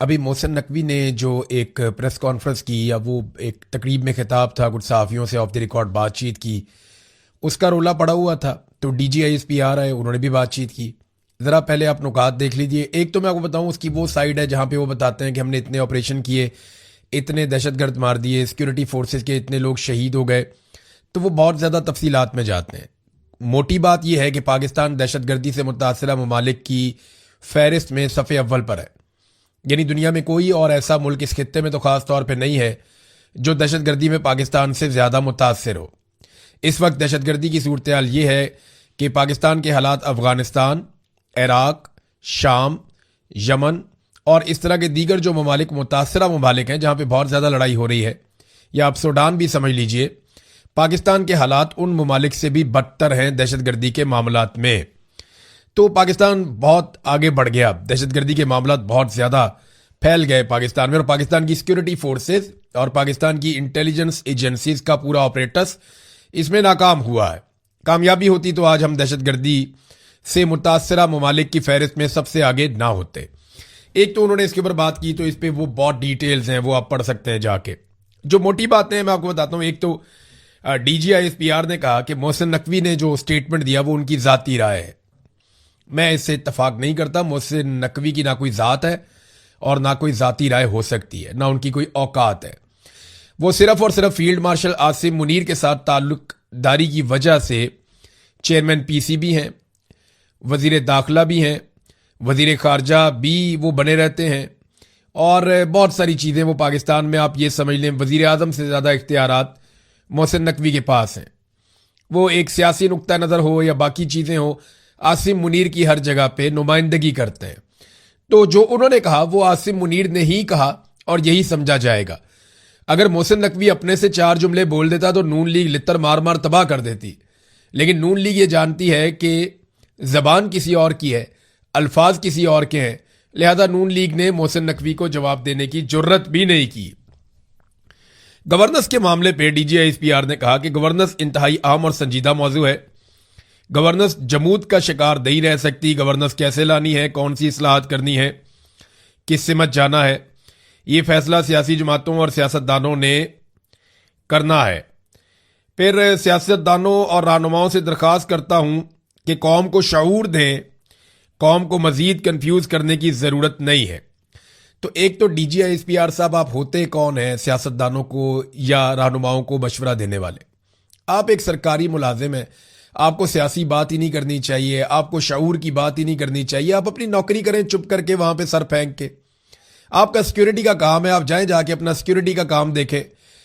अभी मोहसिन नकवी ने जो एक प्रेस कॉन्फ्रेंस की या वो एक तकरीब में खिताब था, कुछ सहाफ़ियों से ऑफ द रिकॉर्ड बातचीत की, उसका रोला पड़ा हुआ था। तो DGISP आए, उन्होंने भी बातचीत की। ज़रा पहले आप नुकात देख लीजिए। एक तो मैं आपको बताऊं, उसकी वो साइड है जहाँ पे वो बताते हैं कि हमने इतने ऑपरेशन किए, इतने दहशतगर्द मार दिए, सिक्योरिटी फोर्सेस के इतने लोग शहीद हो गए। तो वो बहुत ज़्यादा तफसीलात में जाते हैं। मोटी बात यह है कि पाकिस्तान दहशतगर्दी से मुतासरा ममालिक की फहरिस्त में सफ़े अव्वल पर है। यानी दुनिया में कोई और ऐसा मुल्क इस खित्ते में तो ख़ास तौर पे नहीं है जो दहशतगर्दी में पाकिस्तान से ज़्यादा मुतासर हो। इस वक्त दहशतगर्दी की सूरत हाल ये है कि पाकिस्तान के हालात अफ़गानिस्तान, इराक, शाम, यमन और इस तरह के दीगर जो ममालिक मुतासरा ममालिक हैं जहाँ पे बहुत ज़्यादा लड़ाई हो रही है, या आप सूडान भी समझ लीजिए, पाकिस्तान के हालात उन ममालिक से भी बदतर हैं दहशतगर्दी के मामलात में। तो पाकिस्तान बहुत आगे बढ़ गया, दहशतगर्दी के मामला बहुत ज़्यादा फैल गए पाकिस्तान में, और पाकिस्तान की सिक्योरिटी फोर्सेस और पाकिस्तान की इंटेलिजेंस एजेंसीज का पूरा ऑपरेटस इसमें नाकाम हुआ है। कामयाबी होती तो आज हम दहशतगर्दी से मुतासरा ममालिक की फहरिस्त में सबसे आगे ना होते। एक तो उन्होंने इसके ऊपर बात की, तो इस पर वो बहुत डिटेल्स हैं, वो आप पढ़ सकते हैं जाके। जो मोटी बातें हैं मैं आपको बताता हूँ। एक तो DGISPR ने कहा कि मोहसिन नकवी ने जो स्टेटमेंट दिया वो उनकी ज़ाती राय है। मैं इससे इत्तफाक नहीं करता। मोहसिन नकवी की ना कोई ज़ात है और ना कोई ज़ाती राय हो सकती है, ना उनकी कोई औकात है। वो सिर्फ और सिर्फ फील्ड मार्शल आसिम मुनीर के साथ ताल्लुकदारी की वजह से चेयरमैन PCB हैं, वजीर दाखिला भी हैं, वजीर खारजा भी वो बने रहते हैं, और बहुत सारी चीज़ें वो पाकिस्तान में, आप ये समझ लें, वजीर आज़म से ज़्यादा इख्तियारात मोहसिन नकवी के पास हैं। वो एक सियासी नुक्ता नज़र हो या बाकी चीज़ें हो, आसिम मुनीर की हर जगह पे नुमाइंदगी करते हैं। तो जो उन्होंने कहा वो आसिम मुनीर ने ही कहा और यही समझा जाएगा। अगर मोहसिन नकवी अपने से 4 जुमले बोल देता तो नून लीग लित्तर मार मार तबाह कर देती। लेकिन नून लीग ये जानती है कि जबान किसी और की है, अल्फाज किसी और के हैं, लिहाजा नून लीग ने मोहसिन नकवी को जवाब देने की जुर्रत भी नहीं की। गवर्नेंस के मामले पे DGISPR ने कहा कि गवर्नेंस इंतहाई अहम और संजीदा मौजू है। गवर्नेंस जमूद का शिकार नहीं रह सकती। गवर्नेंस कैसे लानी है, कौन सी इस्लाहात करनी है, किस सिमत जाना है, ये फैसला सियासी जमातों और सियासतदानों ने करना है। फिर सियासतदानों और रहनुमाओं से दरख्वास्त करता हूं कि कौम को शऊर दें, कौम को मजीद कंफ्यूज करने की ज़रूरत नहीं है। तो एक तो DGISPR साहब, आप होते कौन हैं सियासतदानों को या रहनुमाओं को मशवरा देने वाले? आप एक सरकारी मुलाजिम हैं, आपको सियासी बात ही नहीं करनी चाहिए, आपको शऊर की बात ही नहीं करनी चाहिए। आप अपनी नौकरी करें चुप करके वहां पे सर फेंक के। आपका सिक्योरिटी का काम है, आप जाएं जाके अपना सिक्योरिटी का काम देखें।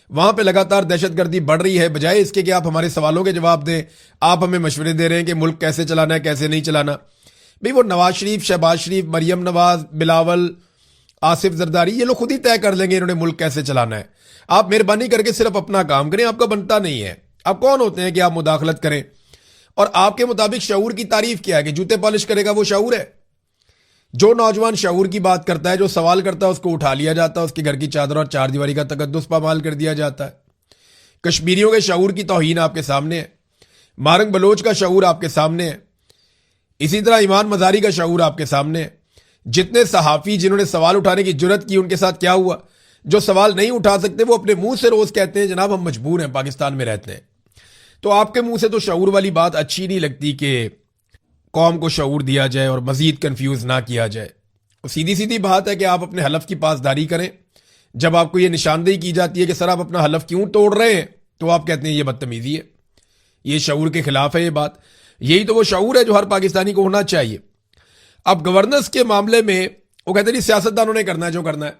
वहां पे लगातार दहशतगर्दी बढ़ रही है, बजाय इसके कि आप हमारे सवालों के जवाब दें, आप हमें मशवरे दे रहे हैं कि मुल्क कैसे चलाना है, कैसे नहीं चलाना। भाई वो नवाज शरीफ, शहबाज शरीफ, मरियम नवाज, बिलावल, आसिफ जरदारी, ये लोग खुद ही तय कर लेंगे इन्होंने मुल्क कैसे चलाना है। आप मेहरबानी करके सिर्फ अपना काम करें, आपका बनता नहीं है। आप कौन होते हैं कि आप मुदाखलत करें? और आपके मुताबिक शऊर की तारीफ क्या है कि जूते पॉलिश करेगा वो शऊर है? जो नौजवान शऊर की बात करता है, जो सवाल करता है, उसको उठा लिया जाता है, उसके घर की चादर और चारदीवारी का तकद्दुस पामाल कर दिया जाता है। कश्मीरियों के शऊर की तौहीन आपके सामने है, मारंग बलोच का शऊर आपके सामने है, इसी तरह ईमान मजारी का शऊर आपके सामने है। जितने सहाफ़ी जिन्होंने सवाल उठाने की जुर्रत की, उनके साथ क्या हुआ? जो सवाल नहीं उठा सकते वो अपने मुंह से रोज कहते हैं जनाब हम मजबूर हैं, पाकिस्तान में रहते हैं। तो आपके मुंह से तो शऊर वाली बात अच्छी नहीं लगती कि कौम को शऊर दिया जाए और मजीद कंफ्यूज ना किया जाए। सीधी सीधी बात है कि आप अपने हलफ की पासदारी करें। जब आपको यह निशानदेही की जाती है कि सर आप अपना हलफ क्यों तोड़ रहे हैं, तो आप कहते हैं ये बदतमीजी है, ये शऊर के खिलाफ है ये बात। यही तो वो शऊर है जो हर पाकिस्तानी को होना चाहिए। अब गवर्नेंस के मामले में वो कहते हैं सियासतदानों ने करना है जो करना है।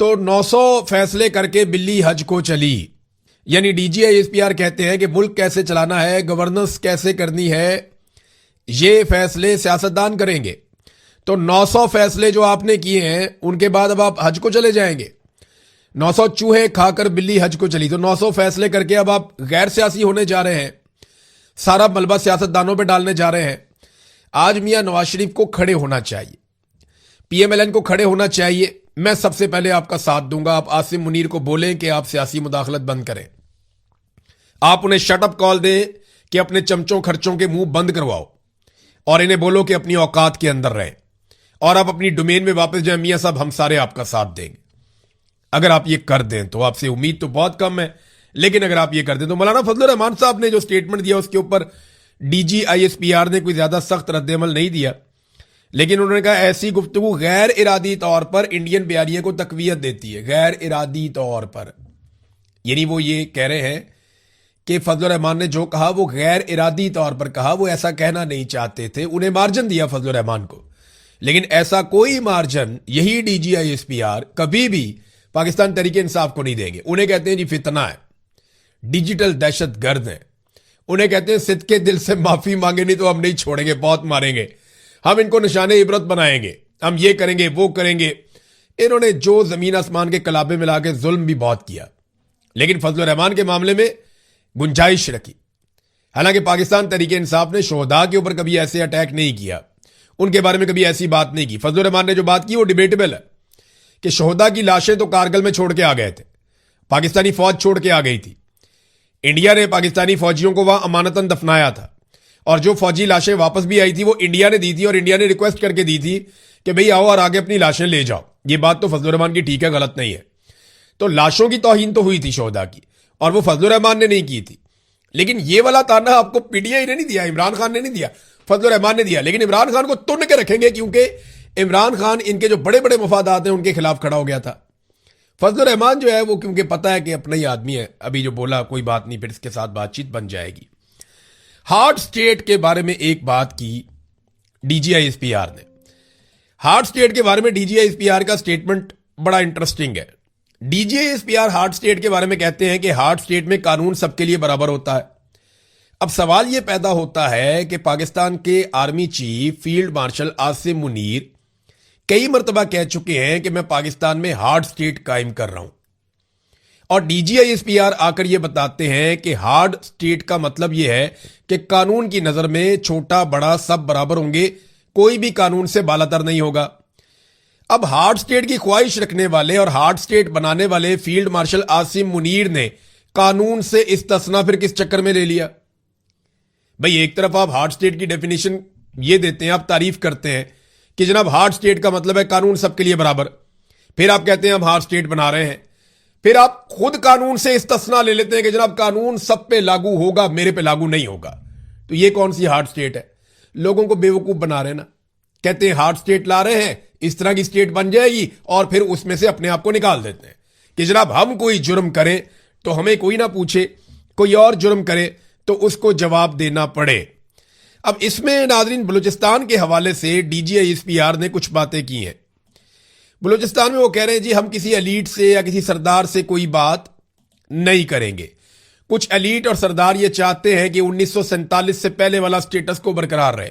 तो 900 फैसले करके बिल्ली हज को चली। यानी DGISPR कहते हैं कि मुल्क कैसे चलाना है, गवर्नेंस कैसे करनी है, ये फैसले सियासतदान करेंगे। तो 900 फैसले जो आपने किए हैं उनके बाद अब आप हज को चले जाएंगे। 900 चूहे खाकर बिल्ली हज को चली, तो 900 फैसले करके अब आप गैर सियासी होने जा रहे हैं, सारा मलबा सियासतदानों पे डालने जा रहे हैं। आज मियां नवाज शरीफ को खड़े होना चाहिए, PMLN को खड़े होना चाहिए। मैं सबसे पहले आपका साथ दूंगा। आप आसिम मुनीर को बोलें कि आप सियासी मुदाखलत बंद करें। आप उन्हें शटअप कॉल दें कि अपने चमचों खर्चों के मुंह बंद करवाओ, और इन्हें बोलो कि अपनी औकात के अंदर रहें और आप अपनी डोमेन में वापस जाए, मियां साहब हम सारे आपका साथ देंगे। अगर आप ये कर दें तो आपसे उम्मीद तो बहुत कम है, लेकिन अगर आप ये कर दें तो मौलाना फजलुर रहमान साहब ने जो स्टेटमेंट दिया उसके ऊपर डीजी आईएसपीआर ने कोई ज्यादा सख्त रद्दअमल नहीं दिया, लेकिन उन्होंने कहा ऐसी गुफ्तगू गैर इरादी तौर पर इंडियन बयानिया को तकवीयत देती है। गैर इरादी तौर पर, यानी वो ये कह रहे हैं कि फजलुर रहमान ने जो कहा वो गैर इरादी तौर पर कहा, वो ऐसा कहना नहीं चाहते थे, उन्हें मार्जिन दिया फजलुर रहमान को, लेकिन ऐसा कोई मार्जिन यही डीजी आईएसपीआर कभी भी पाकिस्तान तहरीक इंसाफ को नहीं देंगे। उन्हें कहते हैं जी फितना है, डिजिटल दहशत गर्द है, उन्हें कहते हैं सिद्ध के दिल से माफी मांगे नहीं तो हम नहीं छोड़ेंगे, बहुत मारेंगे, हम इनको निशाने इबरत बनाएंगे, हम ये करेंगे वो करेंगे। इन्होंने जो जमीन आसमान के कलाबे मिला के जुल्म भी बहुत किया, लेकिन फजलुर रहमान के मामले में गुंजाइश रखी। हालांकि पाकिस्तान तहरीक इंसाफ ने शोहदा के ऊपर कभी ऐसे अटैक नहीं किया, उनके बारे में कभी ऐसी बात नहीं की। फजलुर रहमान ने जो बात की वो डिबेटेबल है कि शोहदा की लाशें तो कारगिल में छोड़ के आ गए थे, पाकिस्तानी फौज छोड़ के आ गई थी, इंडिया ने पाकिस्तानी फौजियों को वहां अमानतन दफनाया था, और जो फौजी लाशें वापस भी आई थी वो इंडिया ने दी थी, और इंडिया ने रिक्वेस्ट करके दी थी कि भाई आओ और आगे अपनी लाशें ले जाओ। ये बात तो फजलुर रहमान की ठीक है, गलत नहीं है। तो लाशों की तौहीन तो हुई थी शोहदा की, और वो फजलुर रहमान ने नहीं की थी। लेकिन ये वाला ताना आपको पीटीआई ने नहीं दिया, इमरान खान ने नहीं दिया, फजलुर रहमान ने दिया। लेकिन इमरान खान को तुन के रखेंगे, क्योंकि इमरान खान इनके जो बड़े बड़े मफादात हैं उनके खिलाफ खड़ा हो गया था। फजलुर रहमान जो है वो क्योंकि पता है कि अपना ही आदमी है, अभी जो बोला कोई बात नहीं, फिर इसके साथ बातचीत बन जाएगी। हार्ड स्टेट के बारे में एक बात की डीजीआईएसपीआर ने। हार्ड स्टेट के बारे में डीजीआईएसपीआर का स्टेटमेंट बड़ा इंटरेस्टिंग है। डीजीआईएसपीआर हार्ड स्टेट के बारे में कहते हैं कि हार्ड स्टेट में कानून सबके लिए बराबर होता है। अब सवाल यह पैदा होता है कि पाकिस्तान के army chief field marshal Asim Munir कई मरतबा कह चुके हैं कि मैं पाकिस्तान में हार्ड स्टेट कायम कर रहा हूं, और डीजीआईएसपीआर आकर यह बताते हैं कि हार्ड स्टेट का मतलब यह है कि कानून की नजर में छोटा बड़ा सब बराबर होंगे, कोई भी कानून से बालातर नहीं होगा। अब हार्ड स्टेट की ख्वाहिश रखने वाले और हार्ड स्टेट बनाने वाले फील्ड मार्शल आसिम मुनीर ने कानून से इस्तिस्ना फिर किस चक्कर में ले लिया? भाई एक तरफ आप हार्ड स्टेट की डेफिनेशन ये देते हैं, आप तारीफ करते हैं कि जनाब हार्ड स्टेट का मतलब है कानून सबके लिए बराबर, फिर आप कहते हैं हम हार्ड स्टेट बना रहे हैं, फिर आप खुद कानून से इस्तिस्ना ले लेते हैं कि जनाब कानून सब पे लागू होगा, मेरे पे लागू नहीं होगा। तो ये कौन सी हार्ड स्टेट है? लोगों को बेवकूफ बना रहे ना, कहते हैं हार्ड स्टेट ला रहे हैं, इस तरह की स्टेट बन जाएगी, और फिर उसमें से अपने आप को निकाल देते हैं कि जनाब हम कोई जुर्म करें तो हमें कोई ना पूछे, कोई और जुर्म करे तो उसको जवाब देना पड़े। अब इसमें नाजरीन बलूचिस्तान के हवाले से डीजीआईएसपीआर ने कुछ बातें की हैं। बलूचिस्तान में वो कह रहे हैं जी हम किसी एलीट से या किसी सरदार से कोई बात नहीं करेंगे। कुछ एलीट और सरदार ये चाहते हैं कि 1947 से पहले वाला स्टेटस को बरकरार रहे।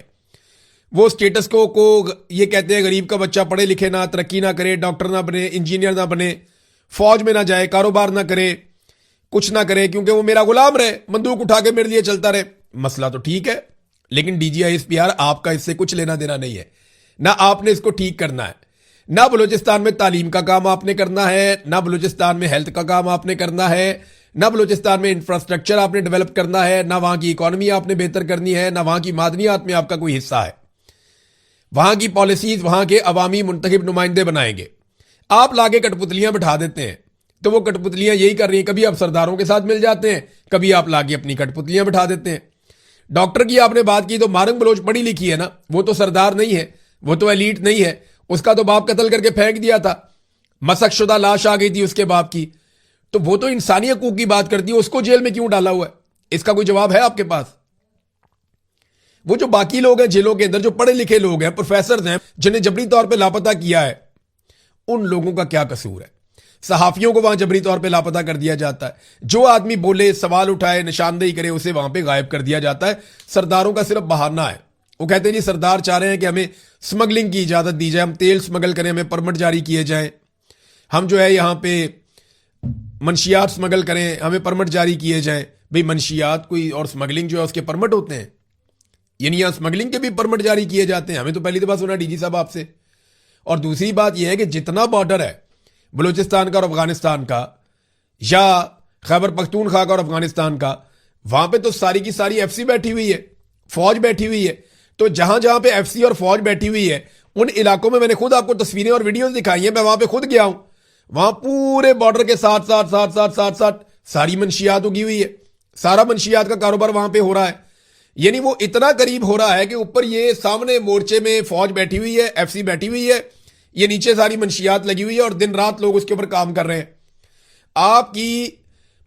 वो स्टेटस को ये कहते हैं गरीब का बच्चा पढ़े लिखे ना, तरक्की ना करे, डॉक्टर ना बने, इंजीनियर ना बने, फौज में ना जाए, कारोबार ना करे, कुछ ना करे, क्योंकि वो मेरा गुलाम रहे, बंदूक उठा के मेरे लिए चलता रहे। मसला तो ठीक है, लेकिन डीजीआईएसपीआर आपका इससे कुछ लेना देना नहीं है। ना आपने इसको ठीक करना है, ना बलूचिस्तान में तालीम का काम आपने करना है, ना बलूचिस्तान में हेल्थ का काम आपने करना है, ना बलूचिस्तान में इंफ्रास्ट्रक्चर आपने डेवलप करना है, ना वहां की इकोनॉमी आपने बेहतर करनी है, ना वहां की मादनियात में आपका कोई हिस्सा है। वहां की पॉलिसीज वहां के अवामी मुंतखब नुमाइंदे बनाएंगे। आप लाके कठपुतलियां बिठा देते हैं, तो वो कठपुतलियां यही कर रही हैं, कभी आप सरदारों के साथ मिल जाते हैं, कभी आप लाके अपनी कठपुतलियां बिठा देते हैं। डॉक्टर की आपने बात की तो मारंग बलोच पढ़ी लिखी है ना, वो तो सरदार नहीं है, वो तो एलीट नहीं है, उसका तो बाप कत्ल करके फेंक दिया था, मसक शुदा लाश आ गई थी उसके बाप की, तो वो तो इंसानी हकूक की बात करती है, उसको जेल में क्यों डाला हुआ है? इसका कोई जवाब है आपके पास? वो जो बाकी लोग हैं जेलों के अंदर, जो पढ़े लिखे लोग हैं, प्रोफेसर हैं, जिन्हें जबरी तौर पर लापता किया है, उन लोगों का क्या कसूर है? सहाफियों को वहां जबरी तौर पे लापता कर दिया जाता है, जो आदमी बोले, सवाल उठाए, निशानदेही करे, उसे वहां पे गायब कर दिया जाता है। सरदारों का सिर्फ बहाना है। वो कहते हैं जी सरदार चाह रहे हैं कि हमें स्मगलिंग की इजाजत दी जाए, हम तेल स्मगल करें, हमें परमिट जारी किए जाए, हम जो है यहां पे मंशियात स्मगल करें, हमें परमिट जारी किए जाए। भाई मंशियात कोई और स्मगलिंग जो है उसके परमिट होते हैं, यानी यहां स्मगलिंग के भी परमिट जारी किए जाते हैं? हमें तो पहली दफा सुना डीजी साहब आपसे। और दूसरी बात यह है कि जितना बॉर्डर है बलूचिस्तान का और अफगानिस्तान का, या खैबर पख्तूनख्वा का और अफगानिस्तान का, वहां पे तो सारी की सारी एफसी बैठी हुई है, फौज बैठी हुई है। तो जहां जहां पे एफसी और फौज बैठी हुई है उन इलाकों में मैंने खुद आपको तस्वीरें और वीडियोस दिखाई हैं, मैं वहां पे खुद गया हूं। वहां पूरे बॉर्डर के साथ साथ साथ साथ साथ साथ सारी मंशियात उगी हुई है, सारा मंशियात का कारोबार वहां पे हो रहा है। यानी वो इतना करीब हो रहा है कि ऊपर ये सामने मोर्चे में फौज बैठी हुई है, एफसी बैठी हुई है, ये नीचे सारी मंशियात लगी हुई है और दिन रात लोग उसके ऊपर काम कर रहे हैं। आपकी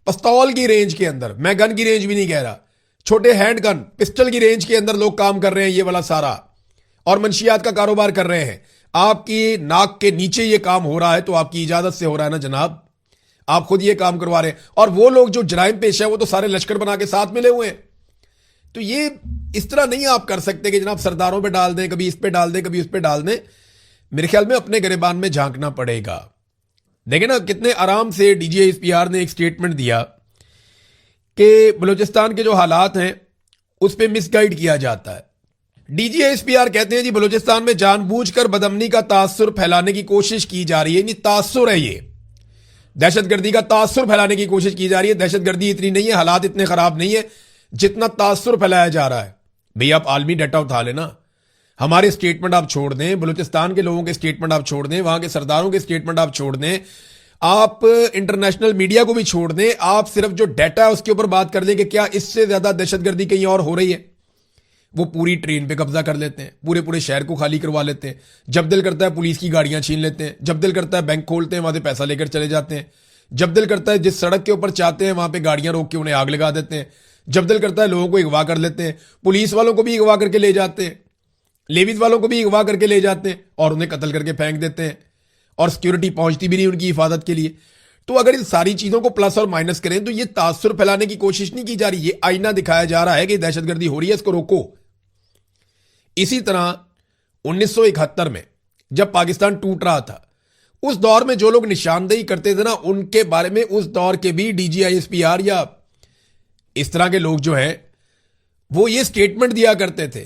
पिस्तौल की रेंज के अंदर, मैं गन की रेंज भी नहीं कह रहा, छोटे हैंड गन पिस्टल की रेंज के अंदर लोग काम कर रहे हैं, ये वाला सारा, और मंशियात का कारोबार कर रहे हैं। आपकी नाक के नीचे ये काम हो रहा है तो आपकी इजाजत से हो रहा है ना जनाब, आप खुद ये काम करवा रहे हैं। और वो लोग जो जराइम पेश है वो तो सारे लश्कर बना के साथ मिले हुए हैं। तो ये इस तरह नहीं आप कर सकते कि जनाब सरदारों पे डाल दें, कभी इस पे डाल दें, कभी उस पे डाल दें। मेरे ख्याल में अपने गिरेबान में झांकना पड़ेगा। देखें ना कितने आराम से डीजीआईएसपीआर ने एक स्टेटमेंट दिया कि बलूचिस्तान के जो हालात हैं उस पर मिसगाइड किया जाता है। डीजीआईएसपीआर कहते हैं जी बलूचिस्तान में जानबूझकर बदअमनी का तासुर फैलाने की कोशिश की जा रही है। नहीं, तासुर है ये, दहशतगर्दी का तासुर फैलाने की कोशिश की जा रही है। दहशतगर्दी इतनी नहीं है, हालात इतने खराब नहीं है जितना तासुर फैलाया जा रहा है। भैया आप आलमी डाटा उठा लेना, हमारे स्टेटमेंट आप छोड़ दें, बलूचिस्तान के लोगों के स्टेटमेंट आप छोड़ दें, वहां के सरदारों के स्टेटमेंट आप छोड़ दें, आप इंटरनेशनल मीडिया को भी छोड़ दें, आप सिर्फ जो डाटा है उसके ऊपर बात कर दें कि क्या इससे ज्यादा दहशतगर्दी कहीं और हो रही है। वो पूरी ट्रेन पे कब्जा कर लेते हैं, पूरे पूरे शहर को खाली करवा लेते हैं, जब दिल करता है पुलिस की गाड़ियां छीन लेते हैं, जब दिल करता है बैंक खोलते हैं, वहां से पैसा लेकर चले जाते हैं, जब दिल करता है जिस सड़क के ऊपर चाहते हैं वहां पे गाड़ियां रोक के उन्हें आग लगा देते हैं, जब दिल करता है लोगों को अगवा कर लेते हैं, पुलिस वालों को भी अगवा करके ले जाते हैं, लेविस वालों को भी अगवा करके ले जाते हैं और उन्हें कत्ल करके फेंक देते हैं, और सिक्योरिटी पहुंचती भी नहीं उनकी हिफाजत के लिए। तो अगर इन सारी चीजों को प्लस और माइनस करें तो ये तासुर फैलाने की कोशिश नहीं की जा रही, ये आईना दिखाया जा रहा है कि दहशतगर्दी हो रही है, इसको रोको। इसी तरह 1971 में जब पाकिस्तान टूट रहा था, उस दौर में जो लोग निशानदेही करते थे ना, उनके बारे में उस दौर के भी डीजीआईएसपीआर या इस तरह के लोग जो हैं वो ये स्टेटमेंट दिया करते थे।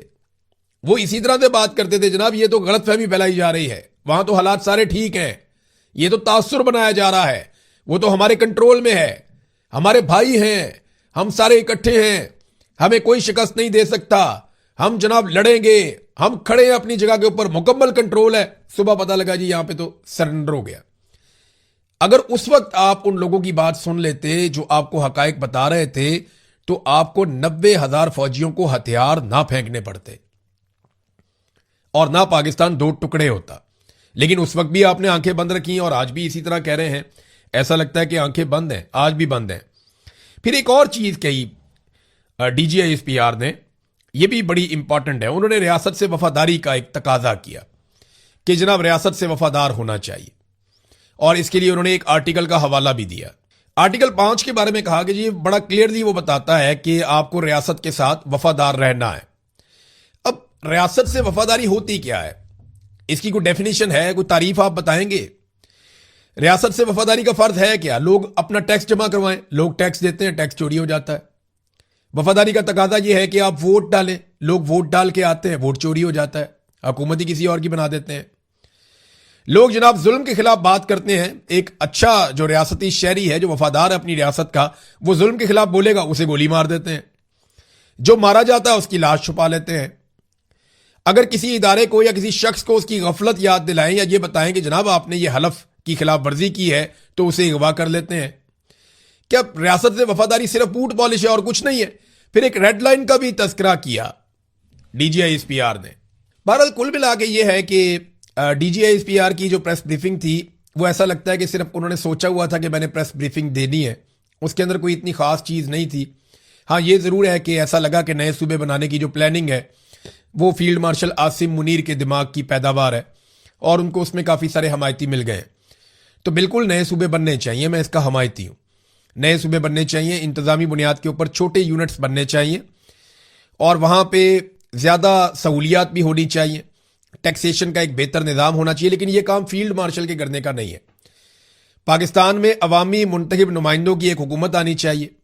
वो इसी तरह से बात करते थे, जनाब ये तो गलतफहमी फैलाई जा रही है, वहां तो हालात सारे ठीक हैं, ये तो तासुर बनाया जा रहा है, वो तो हमारे कंट्रोल में है, हमारे भाई हैं, हम सारे इकट्ठे हैं, हमें कोई शिकस्त नहीं दे सकता, हम जनाब लड़ेंगे, हम खड़े हैं अपनी जगह के ऊपर, मुकम्मल कंट्रोल है। सुबह पता लगा जी यहां पे तो सरेंडर हो गया। अगर उस वक्त आप उन लोगों की बात सुन लेते जो आपको हकायक बता रहे थे तो आपको 90,000 फौजियों को हथियार ना फेंकने पड़ते और ना पाकिस्तान दो टुकड़े होता। लेकिन उस वक्त भी आपने आंखें बंद रखी और आज भी इसी तरह कह रहे हैं। ऐसा लगता है कि आंखें बंद हैं, आज भी बंद हैं। फिर एक और चीज कही डीजीआईएसपीआर ने, यह भी बड़ी इंपॉर्टेंट है। उन्होंने रियासत से वफादारी का एक तकाजा किया कि जनाब रियासत से वफादार होना चाहिए, और इसके लिए उन्होंने एक आर्टिकल का हवाला भी दिया। आर्टिकल 5 के बारे में कहा कि जी बड़ा क्लियरली वो बताता है कि आपको रियासत के साथ वफादार रहना है। अब रियासत से वफादारी होती क्या है, इसकी कोई डेफिनेशन है, कोई तारीफ आप बताएंगे? रियासत से वफादारी का फर्ज है क्या? लोग अपना टैक्स जमा करवाएं, लोग टैक्स देते हैं, टैक्स चोरी हो जाता है। वफादारी का तकाजा यह है कि आप वोट डालें, लोग वोट डाल के आते हैं, वोट चोरी हो जाता है, हुकूमत ही किसी और की बना देते हैं। लोग जनाब जुल्म के खिलाफ बात करते हैं। एक अच्छा जो रियासती शहरी है, जो वफादार है अपनी रियासत का, वो जुल्म के खिलाफ बोलेगा, उसे गोली मार देते हैं। जो मारा जाता है उसकी लाश छुपा लेते हैं। अगर किसी इदारे को या किसी शख्स को उसकी गफलत याद दिलाएं या ये बताएं कि जनाब आपने ये हलफ की खिलाफ वर्जी की है, तो उसे अगवा कर लेते हैं। क्या रियासत से वफादारी सिर्फ बूट पॉलिश है और कुछ नहीं है? फिर एक रेड लाइन का भी तस्करा किया डीजीआईएसपीआर ने। बहरहाल कुल मिला के ये है कि डीजीआईएसपीआर की जो प्रेस ब्रीफिंग थी वो ऐसा लगता है कि सिर्फ उन्होंने सोचा हुआ था कि मैंने प्रेस ब्रीफिंग देनी है, उसके अंदर कोई इतनी खास चीज नहीं थी। हाँ, ये जरूर है कि ऐसा लगा कि नए सूबे बनाने की जो प्लानिंग है वो फील्ड मार्शल आसिम मुनीर के दिमाग की पैदावार है और उनको उसमें काफी सारे हमायती मिल गए। तो बिल्कुल नए सूबे बनने चाहिए, मैं इसका हमायती हूं। नए सूबे बनने चाहिए, इंतजामी बुनियाद के ऊपर छोटे यूनिट्स बनने चाहिए और वहां पे ज्यादा सहूलियात भी होनी चाहिए, टैक्सेशन का एक बेहतर निजाम होना चाहिए। लेकिन यह काम फील्ड मार्शल के करने का नहीं है। पाकिस्तान में अवामी मुंतखब नुमाइंदों की एक हुकूमत आनी चाहिए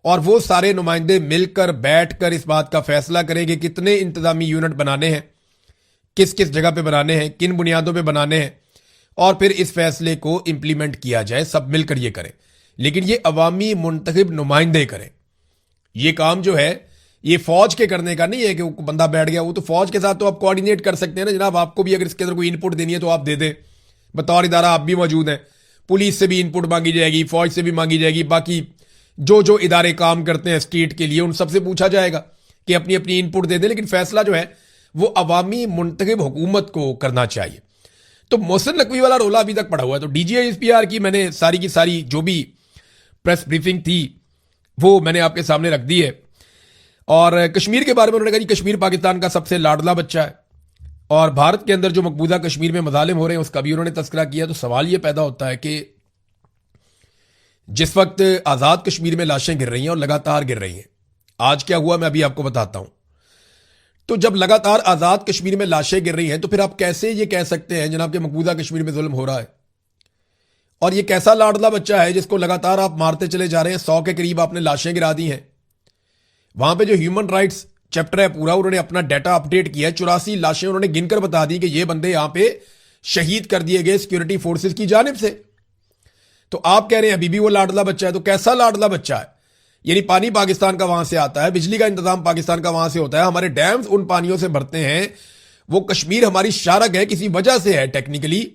और वो सारे नुमाइंदे मिलकर बैठकर इस बात का फैसला करें कि कितने इंतजामी यूनिट बनाने हैं, किस किस जगह पे बनाने हैं, किन बुनियादों पे बनाने हैं, और फिर इस फैसले को इंप्लीमेंट किया जाए। सब मिलकर ये करें, लेकिन ये अवामी मुंतखब नुमाइंदे करें। ये काम जो है ये फौज के करने का नहीं है कि वो बंदा बैठ गया। वो तो फौज के साथ तो आप कोऑर्डिनेट कर सकते हैं ना जनाब। आपको भी अगर इसके अंदर कोई इनपुट देनी है तो आप दे दें, बतौर इदारा आप भी मौजूद हैं। पुलिस से भी इनपुट मांगी जाएगी, फौज से भी मांगी जाएगी, बाकी जो जो इदारे काम करते हैं स्टेट के लिए उन सबसे पूछा जाएगा कि अपनी अपनी इनपुट दे दें। लेकिन फैसला जो है वो अवामी मुंतखब हुकूमत को करना चाहिए। तो मोहसिन नकवी वाला रोला अभी तक पड़ा हुआ है। तो DGISPR की मैंने सारी की सारी जो भी प्रेस ब्रीफिंग थी वो मैंने आपके सामने रख दी है। और कश्मीर के बारे में उन्होंने कहा जी कश्मीर पाकिस्तान का सबसे लाडला बच्चा है और भारत के अंदर जो मकबूजा कश्मीर में मजालिम हो रहे हैं उसका भी उन्होंने तस्करा किया। तो सवाल यह पैदा होता है कि जिस वक्त आजाद कश्मीर में लाशें गिर रही हैं और लगातार गिर रही हैं, आज क्या हुआ मैं अभी आपको बताता हूं। तो जब लगातार आजाद कश्मीर में लाशें गिर रही हैं तो फिर आप कैसे ये कह सकते हैं जनाब कि मकबूजा कश्मीर में जुल्म हो रहा है। और ये कैसा लाडला बच्चा है जिसको लगातार आप मारते चले जा रहे हैं। 100 के करीब आपने लाशें गिरा दी हैं। वहां पे जो ह्यूमन राइट्स चैप्टर है पूरा उन्होंने अपना डाटा अपडेट किया है। 84 लाशें उन्होंने गिनकर बता दी कि ये बंदे यहां पे शहीद कर दिए गए सिक्योरिटी फोर्सेस की जानिब से। तो आप कह रहे हैं अभी भी वो लाडला बच्चा है। तो कैसा लाडला बच्चा है? यानी पानी पाकिस्तान का वहां से आता है, बिजली का इंतजाम पाकिस्तान का वहां से होता है, हमारे डैम्स उन पानियों से भरते हैं। वो कश्मीर हमारी शारक है, किसी वजह से है टेक्निकली।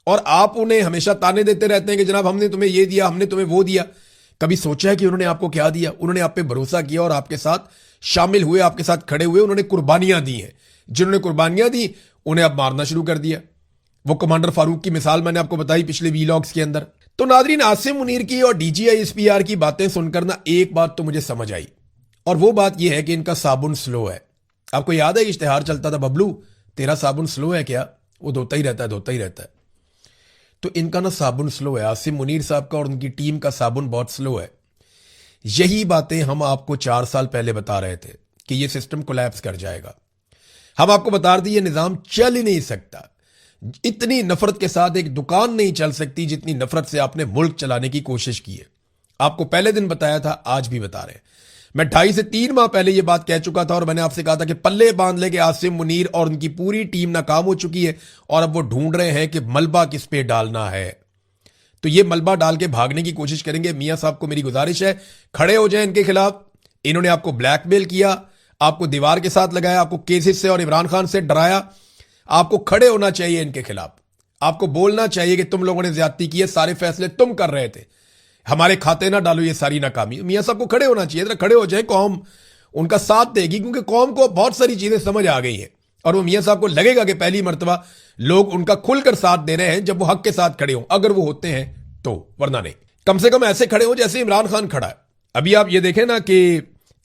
और आप उन्हें हमेशा ताने देते रहते हैं कि जनाब हमने तुम्हें ये दिया, हमने तुम्हें वो दिया। कभी सोचा है कि उन्होंने आपको क्या दिया? उन्होंने आप पे भरोसा किया और आपके साथ शामिल हुए, आपके साथ खड़े हुए, उन्होंने कुर्बानियां दी हैं। जिन्होंने कुर्बानियां दी उन्हें अब मारना शुरू कर दिया। वो कमांडर फारूक की मिसाल मैंने आपको बताई पिछले वीलॉग्स के अंदर। तो नादरीन, आसिम मुनीर की और DGISPR की बातें सुनकर ना एक बात तो मुझे समझ आई, और वो बात यह है कि इनका साबुन स्लो है। आपको याद है इश्तिहार चलता था, बबलू तेरा साबुन स्लो है क्या? वो धोता ही रहता है, धोता ही रहता है। तो इनका ना साबुन स्लो है, आसिम मुनीर साहब का और उनकी टीम का साबुन बहुत स्लो है। यही बातें हम आपको 4 साल पहले बता रहे थे कि ये सिस्टम कोलैप्स कर जाएगा। हम आपको बता रहे थे ये निजाम चल ही नहीं सकता। इतनी नफरत के साथ एक दुकान नहीं चल सकती जितनी नफरत से आपने मुल्क चलाने की कोशिश की है। आपको पहले दिन बताया था, आज भी बता रहे हैं। मैं 2.5 से 3 माह पहले यह बात कह चुका था और मैंने आपसे कहा था कि पल्ले बांध ले के आसिम मुनीर और उनकी पूरी टीम नाकाम हो चुकी है और अब वो ढूंढ रहे हैं कि मलबा किस पे डालना है। तो ये मलबा डाल के भागने की कोशिश करेंगे। मियां साहब को मेरी गुजारिश है, खड़े हो जाए इनके खिलाफ। इन्होंने आपको ब्लैकमेल किया, आपको दीवार के साथ लगाया, आपको केसेस से और इमरान खान से डराया। आपको खड़े होना चाहिए इनके खिलाफ। आपको बोलना चाहिए कि तुम लोगों ने ज्यादती की है, सारे फैसले तुम कर रहे थे, हमारे खाते ना डालो ये सारी नाकामी। मियां साहब को खड़े होना चाहिए, जरा खड़े हो जाए। कौम उनका साथ देगी क्योंकि कौम को बहुत सारी चीजें समझ आ गई हैं और वो मियां साहब को लगेगा कि पहली मर्तबा लोग उनका खुलकर साथ दे रहे हैं जब वो हक के साथ खड़े हों, अगर वो होते हैं तो, वरना नहीं। कम से कम ऐसे खड़े हो जैसे इमरान खान खड़ा है। अभी आप ये देखें ना कि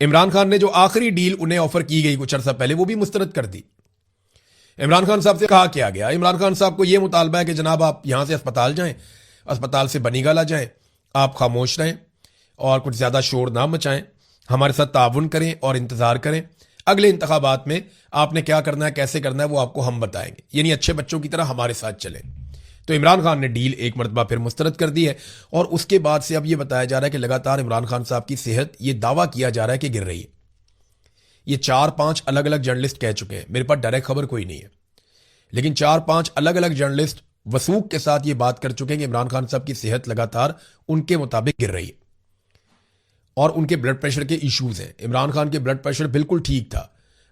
इमरान खान ने जो आखिरी डील उन्हें ऑफर की गई कुछ अर्सा पहले, वो भी मुस्तरद कर दी। इमरान खान साहब से कहा क्या गया? इमरान खान साहब को यह मुतालबा है कि जनाब आप यहां से अस्पताल जाएं, अस्पताल से बनीगाला जाएं, आप खामोश रहें और कुछ ज्यादा शोर ना मचाएं, हमारे साथ ताउन करें और इंतजार करें। अगले इंतखाबात में आपने क्या करना है, कैसे करना है, वो आपको हम बताएंगे। यानी अच्छे बच्चों की तरह हमारे साथ चलें। तो इमरान खान ने डील एक मरतबा फिर मुस्तरद कर दी है और उसके बाद से अब यह बताया जा रहा है कि लगातार इमरान खान साहब की सेहत, यह दावा किया जा रहा है कि गिर रही है। ये 4-5 अलग अलग जर्नलिस्ट कह चुके हैं, मेरे पास डायरेक्ट खबर कोई नहीं है, लेकिन 4-5 अलग अलग जर्नलिस्ट वसूख के साथ ये बात कर चुके हैं कि इमरान खान साहब की सेहत लगातार उनके मुताबिक गिर रही है और उनके ब्लड प्रेशर के इश्यूज हैं। इमरान खान के ब्लड प्रेशर बिल्कुल ठीक था।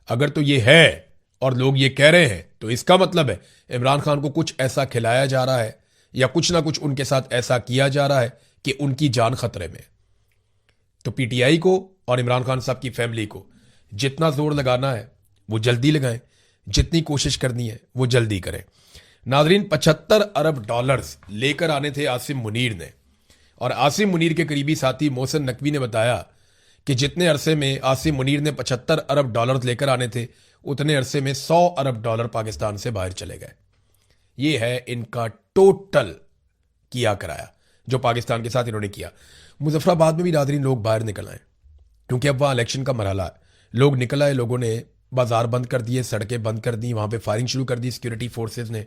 अगर तो ये है और लोग ये कह रहे हैं तो इसका मतलब है इमरान खान को कुछ ऐसा खिलाया जा रहा है या कुछ ना कुछ उनके साथ ऐसा किया जा रहा है कि उनकी जान खतरे में। तो PTI को और इमरान खान साहब की फैमिली को जितना जोर लगाना है वो जल्दी लगाएं, जितनी कोशिश करनी है वो जल्दी करें। नाजरीन, 75 अरब डॉलर्स लेकर आने थे आसिम मुनीर ने, और आसिम मुनीर के करीबी साथी मोहसिन नकवी ने बताया कि जितने अरसे में आसिम मुनीर ने 75 अरब डॉलर लेकर आने थे, उतने अरसे में 100 अरब डॉलर पाकिस्तान से बाहर चले गए। ये है इनका टोटल किया कराया जो पाकिस्तान के साथ इन्होंने किया। मुजफ्फराबाद में भी नाजरीन लोग बाहर निकल आए क्योंकि अब वहाँ इलेक्शन का मरहला है। लोग निकल आए, लोगों ने बाजार बंद कर दिए, सड़कें बंद कर दी, वहाँ पे फायरिंग शुरू कर दी सिक्योरिटी फोर्सेज ने,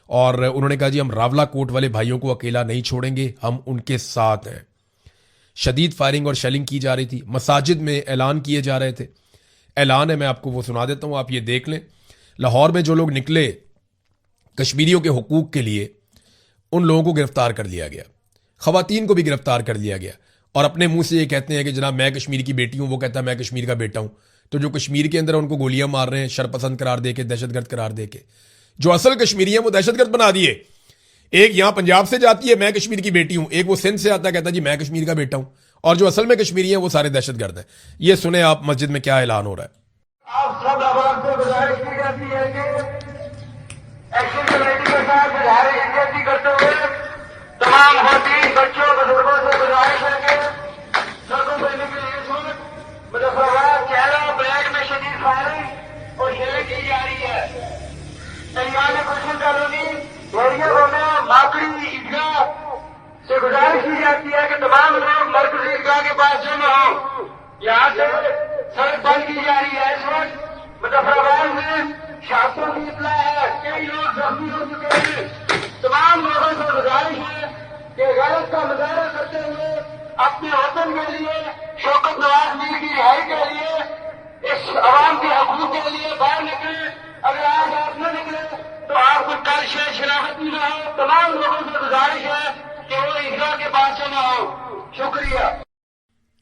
और उन्होंने कहा जी हम रावला कोट वाले भाइयों को अकेला नहीं छोड़ेंगे, हम उनके साथ हैं। शदीद फायरिंग और शेलिंग की जा रही थी। मसाजिद में ऐलान किए जा रहे थे। ऐलान है, मैं आपको वो सुना देता हूँ, आप ये देख लें। लाहौर में जो लोग निकले कश्मीरियों के हुकूक के लिए, उन लोगों को गिरफ्तार कर लिया गया, खवातीन को भी गिरफ्तार कर लिया गया और अपने मुंह से ये कहते हैं कि जनाब मैं कश्मीर की बेटी हूं, वो कहता है मैं कश्मीर का बेटा हूं। तो जो कश्मीर के अंदर है, उनको गोलियां मार रहे हैं शरपसंद करार देके, दहशतगर्द करार देके। जो असल कश्मीरी है वो दहशतगर्द बना दिए। एक यहां पंजाब से जाती है मैं कश्मीर की बेटी हूं, एक वो सिंध से आता है कहता है जी मैं कश्मीर का बेटा हूं, और जो असल में कश्मीरी है वो सारे दहशतगर्द हैं। ये सुने आप मस्जिद में क्या ऐलान हो रहा है। आप सब आवाम से गुजारिश की जाती है कि एक्शन कमेटी के साथ विधायक विज्ञप्ति करते हुए तमाम खवातीन बच्चों बुजुर्गों से गुजारिश है कि सड़कों पर निकले इस वक्त मुजफ्फराबाद चेहरा ब्लैक में शदीद फायरिंग और शेलिंग की जा रही है। इमाम कुशन कॉलोनी एरिया में माकड़ी ईदगाह से गुजारिश की जाती है कि तमाम लोग मरकजी ईदगाह के पास जमा हो। यहाँ से सड़क बंद की जा रही है। इस वक्त मुजफ्फराबाद में छात्रों की इतला है, कई लोग जख्मी हो चुके हैं। तमाम लोगों से गुजारिश है कि गैरत का मुजाहरा करते हुए अपने वतन के लिए, शौकत नवाज मीर की रिहाई के लिए, इस आवाम के हकूक के लिए बाहर निकले। अगर आज आप न निकले तो आपको कल शायद शराफत भी न हो। तमाम लोगों से गुजारिश है कि वो ईदगाह के पास जमा हो। शुक्रिया।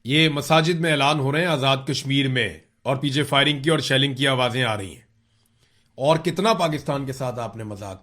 ये मसाजिद में ऐलान हो रहे हैं आज़ाद कश्मीर में, और पीछे फायरिंग की और शेलिंग की आवाज़ें आ रही हैं। और कितना पाकिस्तान के साथ आपने मजाक